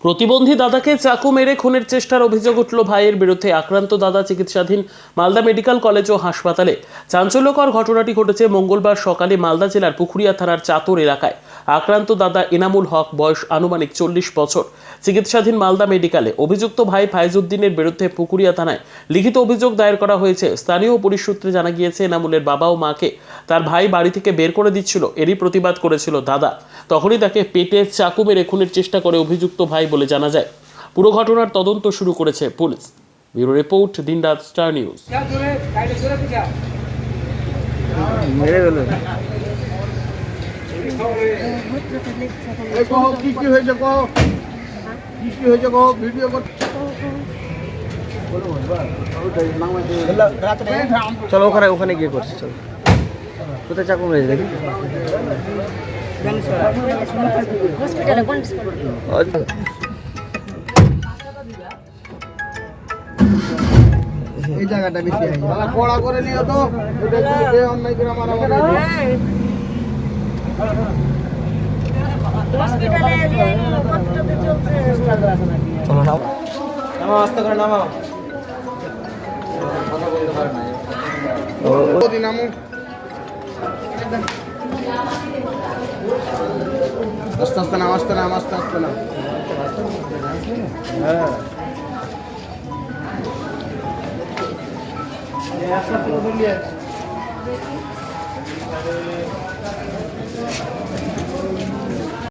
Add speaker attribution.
Speaker 1: প্রতিবন্ধী দাদাকে চাকু মেরে খুনের চেষ্টার অভিযোগ উঠল ভাইয়ের বিরুদ্ধে। আক্রান্ত দাদা চিকিৎসাধীন মালদা মেডিকেল কলেজ ও হাসপাতালে। চাঞ্চল্যকর ঘটনাটি ঘটেছে মঙ্গলবার সকালে মালদা জেলার পুকুরিয়া থানার চাতর এলাকায়। আক্রান্ত দাদা এনামুল হক, বয়স আনুমানিক 40 বছর, চিকিৎসাধীন মালদা মেডিকেলে। অভিযুক্ত ভাই ফাইজউদ্দিনের বিরুদ্ধে পুকুরিয়া থানায় লিখিত অভিযোগ দায়ের করা হয়েছে। স্থানীয় পুলিশ সূত্রে জানা গিয়েছে, এনামুলের বাবা ও মাকে তার ভাই বাড়ি থেকে বের করে দিচ্ছিল। এরই প্রতিবাদ করেছিল দাদা। তখনই তাকে পেটে চাকু মেরে খুনের চেষ্টা করে অভিযুক্ত ভাই বলে জানা যায়। পুরো ঘটনার তদন্ত শুরু করেছে পুলিশ। ব্যুরো রিপোর্ট, দিনরাত স্টার নিউজ।
Speaker 2: চলো ওখানে গিয়ে করছি। চলো কোথায় চাকু মেরেছে দেখি। এই জায়গাটা বেশি কড়া করে নিও তো, অন্যায় করে মারামারি। চলো নাও, আস্তে করে নামাও। আস্তে আস্তে নাম, আস্তে নাম, আস্তে আস্তে নাম। হ্যাঁ